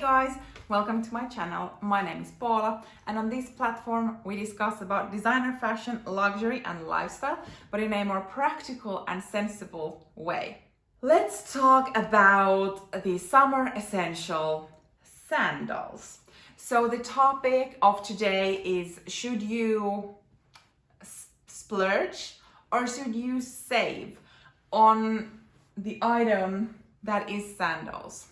guys, welcome to my channel. My name is Paula, and on this platform we discuss about designer fashion, luxury and lifestyle, but in a more practical and sensible way. Let's talk about the summer essential sandals. So the topic of today is, should you splurge or should you save on the item that is sandals?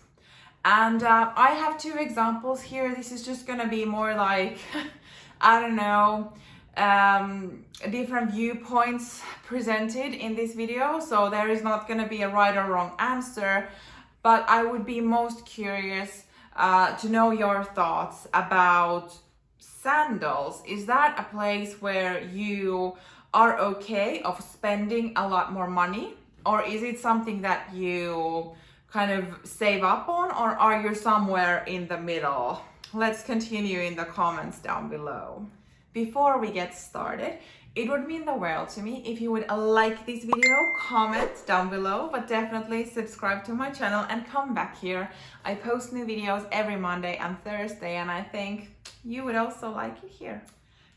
And I have two examples here. This is just gonna be more like, I don't know, different viewpoints presented in this video. So there is not gonna be a right or wrong answer, but I would be most curious to know your thoughts about sandals. Is that a place where you are okay of spending a lot more money? Or is it something that you kind of save up on, or are you somewhere in the middle? Let's continue in the comments down below. Before we get started, it would mean the world to me if you would like this video, comment down below, but definitely subscribe to my channel and come back here. I post new videos every Monday and Thursday, and I think you would also like it here.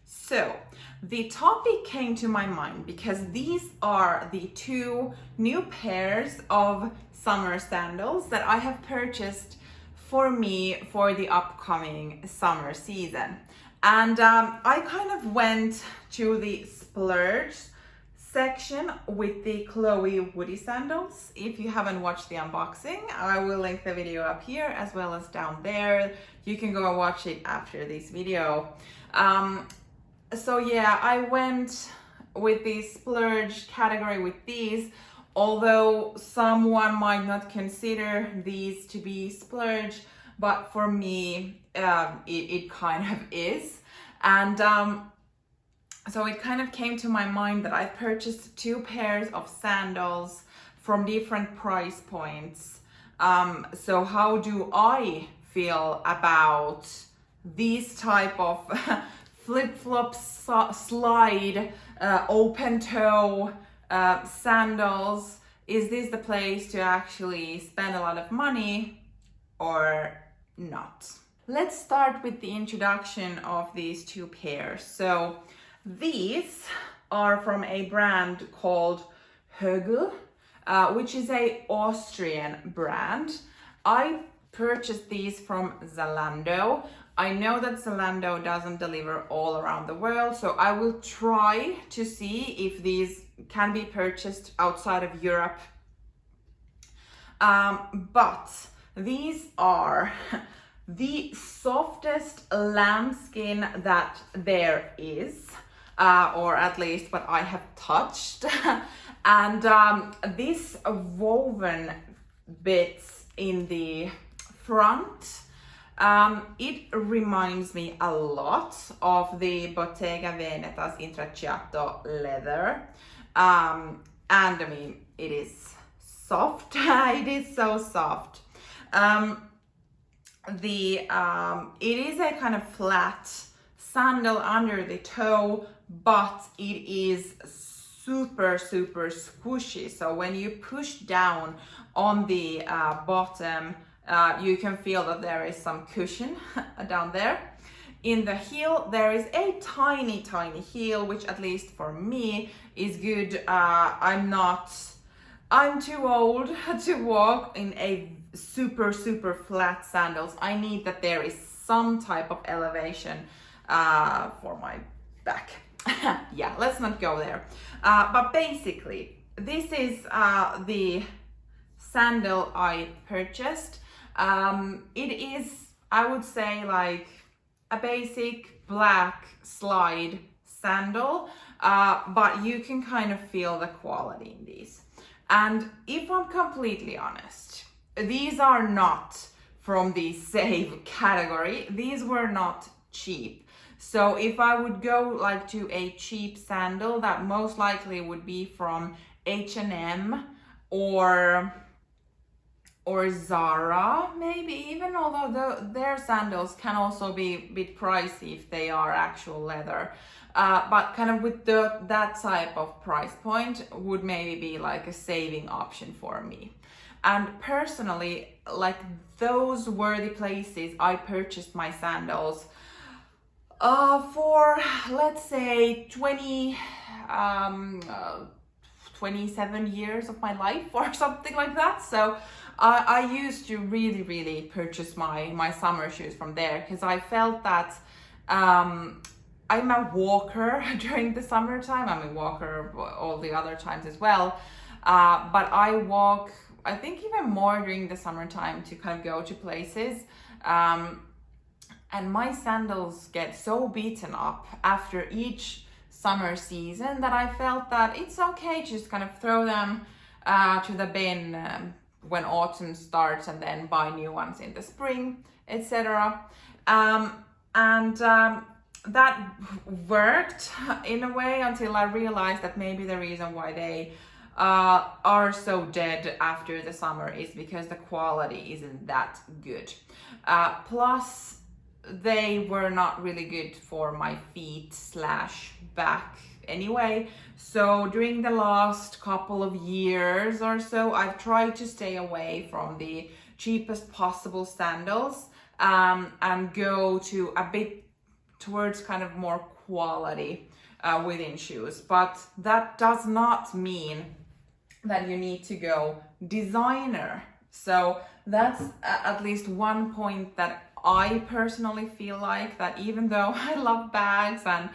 So the topic came to my mind because these are the two new pairs of summer sandals that I have purchased for me for the upcoming summer season. And I kind of went to the splurge section with the Chloe Woody sandals. If you haven't watched the unboxing, I will link the video up here as well as down there. You can go and watch it after this video. So yeah, I went with the splurge category with these, although someone might not consider these to be splurge, but for me, it kind of is. And so it kind of came to my mind that I purchased two pairs of sandals from different price points. So how do I feel about these type of flip-flop slide open toe sandals? Is this the place to actually spend a lot of money or not? Let's start with the introduction of these two pairs. So these are from a brand called Högl, which is a Austrian brand. I purchased these from Zalando. I know that Sandal doesn't deliver all around the world, so I will try to see if these can be purchased outside of Europe. But these are the softest lambskin that there is, or at least what I have touched. And this woven bits in the front, it reminds me a lot of the Bottega Veneta's Intrecciato leather. And I mean, it is soft. It is so soft. It is a kind of flat sandal under the toe, but it is super squishy. So when you push down on the bottom, you can feel that there is some cushion down there. In the heel, there is a tiny heel, which at least for me is good. I'm too old to walk in a super flat sandals. I need that there is some type of elevation for my back. Yeah, let's not go there. But basically, this is the sandal I purchased. It is, I would say, like a basic black slide sandal, but you can kind of feel the quality in these. And if I'm completely honest, these are not from the save category. These were not cheap. So if I would go like to a cheap sandal, that most likely would be from H&M or Zara, maybe even, although their sandals can also be a bit pricey if they are actual leather. But kind of with that type of price point would maybe be like a saving option for me. And personally, like, those were the places I purchased my sandals for, let's say, 27 years of my life or something like that. So I used to really purchase my summer shoes from there, because I felt that I'm a walker during the summertime. I'm a walker all the other times as well. But I walk, I think, even more during the summertime to kind of go to places. And my sandals get so beaten up after each summer season that I felt that it's okay to just kind of throw them to the bin when autumn starts, and then buy new ones in the spring, etc. That worked in a way until I realized that maybe the reason why they are so dead after the summer is because the quality isn't that good. Plus, they were not really good for my feet / back anyway. So during the last couple of years or so, I've tried to stay away from the cheapest possible sandals and go to a bit towards kind of more quality within shoes. But that does not mean that you need to go designer. So that's at least one point that I personally feel like, that even though I love bags and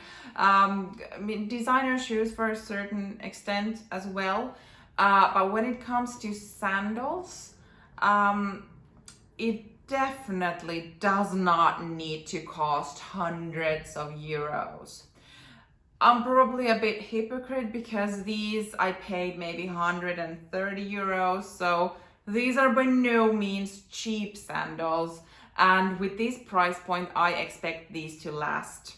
designer shoes for a certain extent as well, but when it comes to sandals, it definitely does not need to cost hundreds of euros. I'm probably a bit hypocrite because these I paid maybe 130 euros, so these are by no means cheap sandals. And with this price point, I expect these to last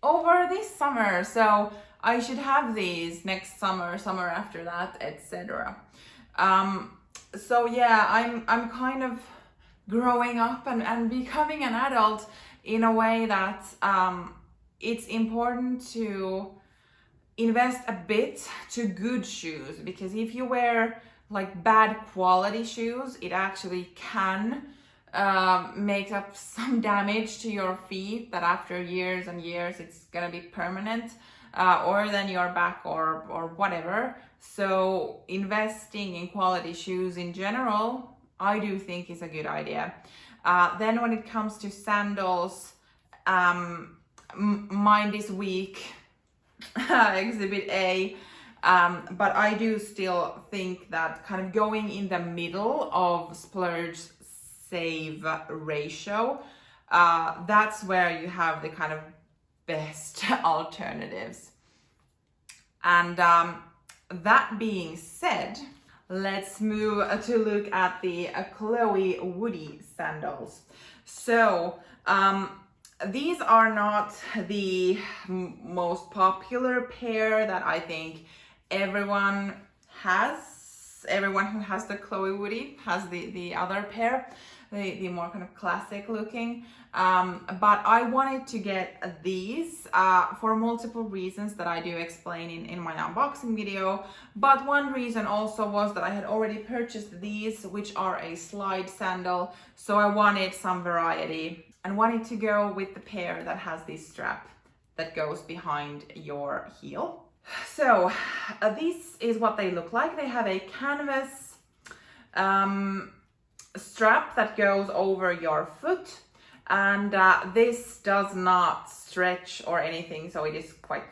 over this summer. So I should have these next summer, summer after that, etc. So yeah, I'm kind of growing up and becoming an adult in a way that it's important to invest a bit to good shoes, because if you wear like bad quality shoes, it actually can make up some damage to your feet that after years and years it's gonna be permanent, or then your back or whatever. So investing in quality shoes in general, I do think is a good idea. Then when it comes to sandals, mine this week, exhibit A, but I do still think that kind of going in the middle of splurge save ratio, that's where you have the kind of best alternatives. And that being said, let's move to look at the Chloe Woody sandals. So these are not the most popular pair that I think everyone has. Everyone who has the Chloe Woody has the other pair, the more kind of classic looking. But I wanted to get these for multiple reasons that I do explain in my unboxing video. But one reason also was that I had already purchased these, which are a slide sandal. So I wanted some variety and wanted to go with the pair that has this strap that goes behind your heel. So this is what they look like. They have a canvas strap that goes over your foot, and this does not stretch or anything, so it is quite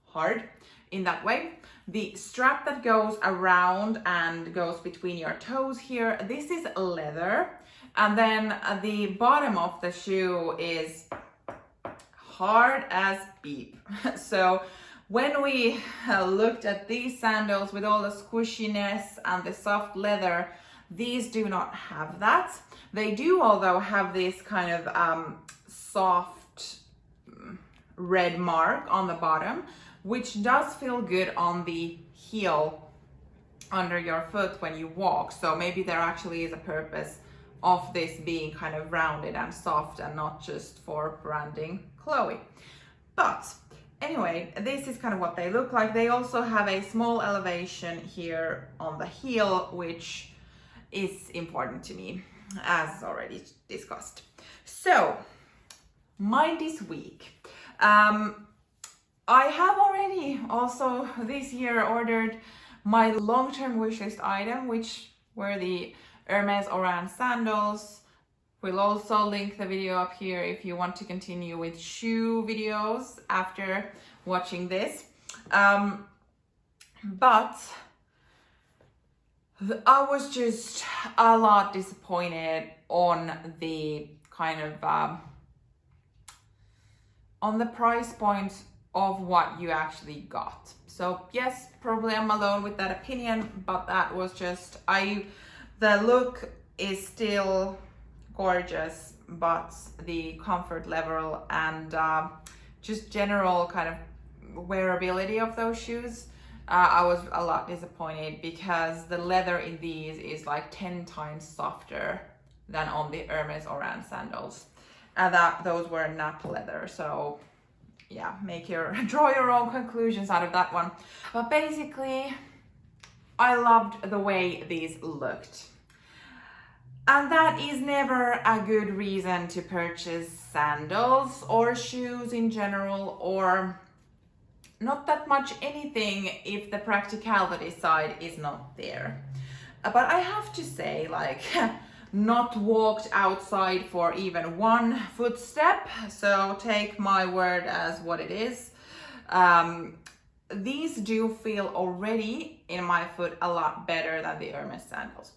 hard in that way. The strap that goes around and goes between your toes here, this is leather, and then the bottom of the shoe is hard as beep. So when we looked at these sandals with all the squishiness and the soft leather, these do not have that. They do, although, have this kind of soft red mark on the bottom, which does feel good on the heel under your foot when you walk. So maybe there actually is a purpose of this being kind of rounded and soft and not just for branding Chloe. But anyway, this is kind of what they look like. They also have a small elevation here on the heel, which is important to me, as already discussed. So, mine this week. I have already also this year ordered my long-term wishlist item, which were the Hermes Oran sandals. We'll also link the video up here if you want to continue with shoe videos after watching this. But I was just a lot disappointed on the kind of on the price point of what you actually got. So yes, probably I'm alone with that opinion, but that was just, the look is still gorgeous, but the comfort level and just general kind of wearability of those shoes, I was a lot disappointed because the leather in these is like 10 times softer than on the Hermes Oran sandals. And those were nap leather, so yeah, draw your own conclusions out of that one. But basically, I loved the way these looked. And that is never a good reason to purchase sandals or shoes in general, or not that much anything if the practicality side is not there. But I have to say, like, not walked outside for even one footstep, so take my word as what it is. These do feel already in my foot a lot better than the Hermes sandals.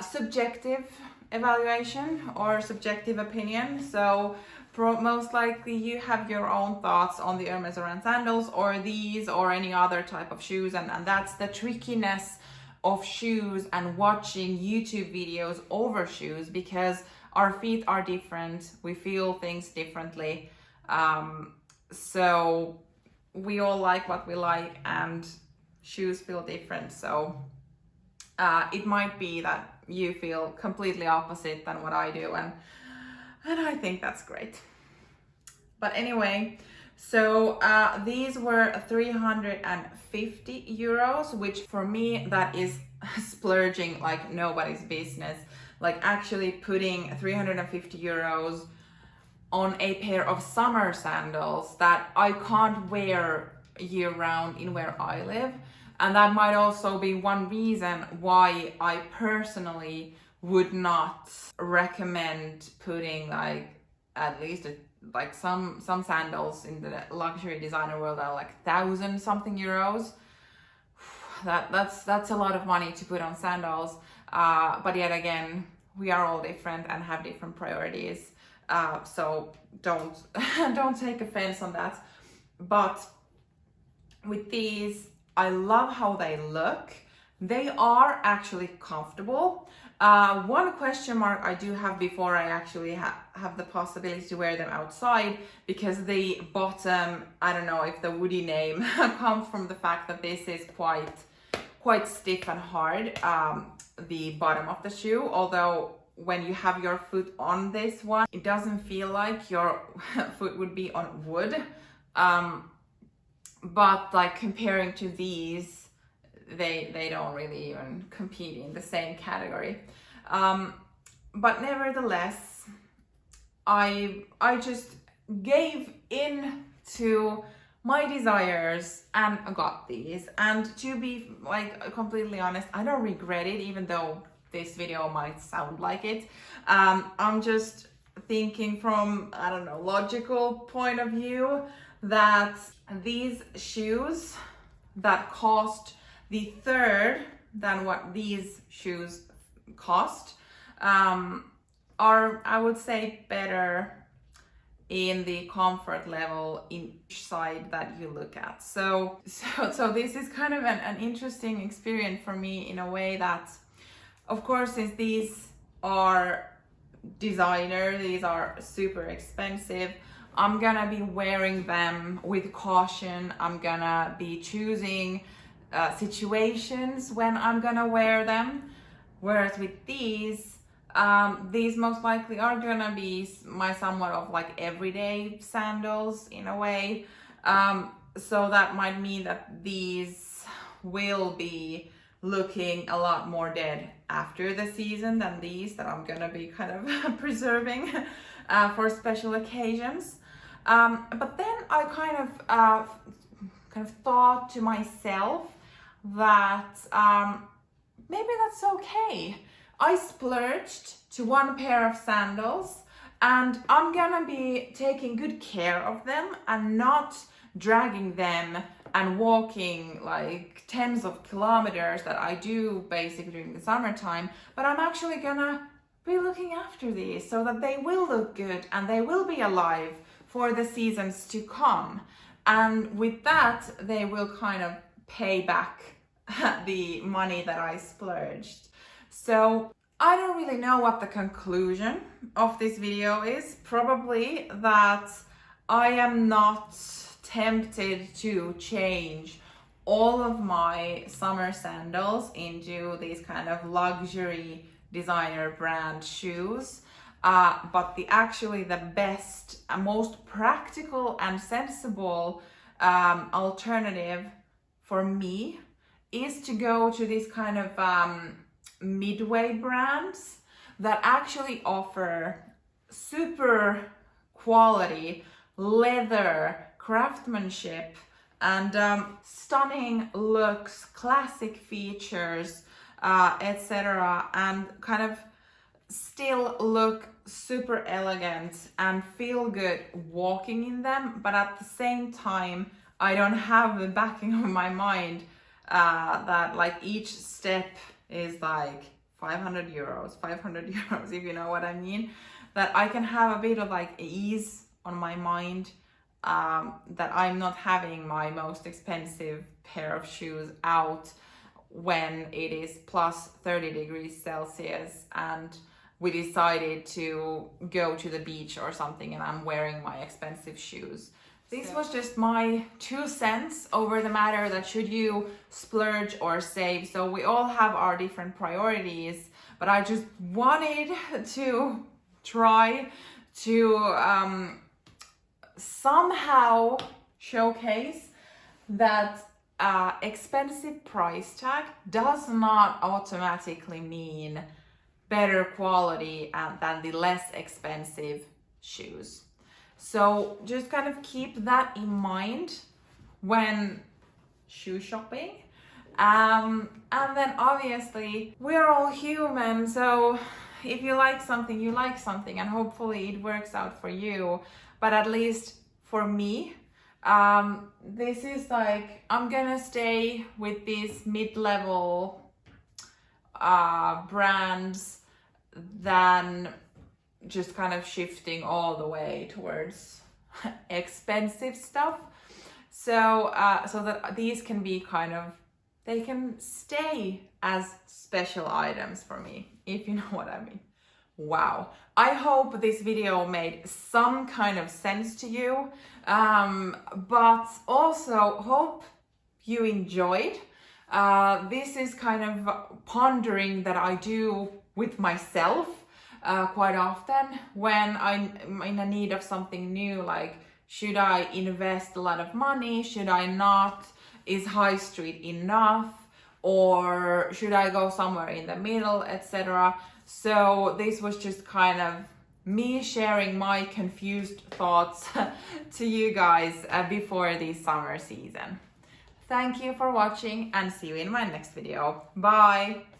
Subjective evaluation or subjective opinion, so most likely you have your own thoughts on the Hermes Oran sandals or these or any other type of shoes, and that's the trickiness of shoes and watching YouTube videos over shoes, because our feet are different, we feel things differently, so we all like what we like and shoes feel different. So it might be that you feel completely opposite than what I do, and I think that's great. But anyway, so these were 350 euros, which for me, that is splurging like nobody's business. Like actually putting 350 euros on a pair of summer sandals that I can't wear year round in where I live. And that might also be one reason why I personally would not recommend putting like at least like some sandals in the luxury designer world are like 1,000 something euros. That's a lot of money to put on sandals. But yet again, we are all different and have different priorities. So don't take offense on that. But with these, I love how they look. They are actually comfortable. One question mark I do have before I actually have the possibility to wear them outside, because the bottom, I don't know if the woody name comes from the fact that this is quite stiff and hard, the bottom of the shoe, although when you have your foot on this one, it doesn't feel like your foot would be on wood. But like comparing to these, they don't really even compete in the same category. But nevertheless, I just gave in to my desires and got these. And to be like completely honest, I don't regret it, even though this video might sound like it. I'm just thinking from, I don't know, logical point of view, that these shoes that cost the third than what these shoes cost are, I would say, better in the comfort level in each side that you look at. So this is kind of an interesting experience for me in a way that, of course, since these are designer, these are super expensive, I'm gonna be wearing them with caution. I'm gonna be choosing situations when I'm gonna wear them. Whereas with these most likely are gonna be my somewhat of like everyday sandals in a way. So that might mean that these will be looking a lot more dead after the season than these that I'm gonna be kind of preserving for special occasions. But then I kind of thought to myself that maybe that's okay. I splurged to one pair of sandals, and I'm gonna be taking good care of them and not dragging them and walking like tens of kilometers that I do basically during the summertime, but I'm actually gonna be looking after these so that they will look good and they will be alive for the seasons to come. And with that, they will kind of pay back the money that I splurged. So I don't really know what the conclusion of this video is. Probably that I am not tempted to change all of my summer sandals into these kind of luxury designer brand shoes. But the best and most practical and sensible alternative for me is to go to these kind of midway brands that actually offer super quality leather craftsmanship and stunning looks, classic features, etc., and kind of still look super elegant and feel good walking in them, but at the same time I don't have the backing of my mind that like each step is like 500 euros, if you know what I mean. That I can have a bit of like ease on my mind, that I'm not having my most expensive pair of shoes out when it is plus 30 degrees Celsius and we decided to go to the beach or something and I'm wearing my expensive shoes. This was just my 2 cents over the matter that should you splurge or save. So we all have our different priorities, but I just wanted to try to somehow showcase that expensive price tag does not automatically mean better quality than the less expensive shoes. So just kind of keep that in mind when shoe shopping. And then obviously we're all human, so if you like something, you like something, and hopefully it works out for you. But at least for me, this is like, I'm gonna stay with these mid-level brands than just kind of shifting all the way towards expensive stuff. So so that these can be kind of, they can stay as special items for me, if you know what I mean. Wow, I hope this video made some kind of sense to you, but also hope you enjoyed. This is kind of pondering that I do with myself quite often when I'm in a need of something new, like should I invest a lot of money, should I not, is high street enough, or should I go somewhere in the middle, etc. So this was just kind of me sharing my confused thoughts to you guys before the summer season. Thank you for watching and see you in my next video. Bye!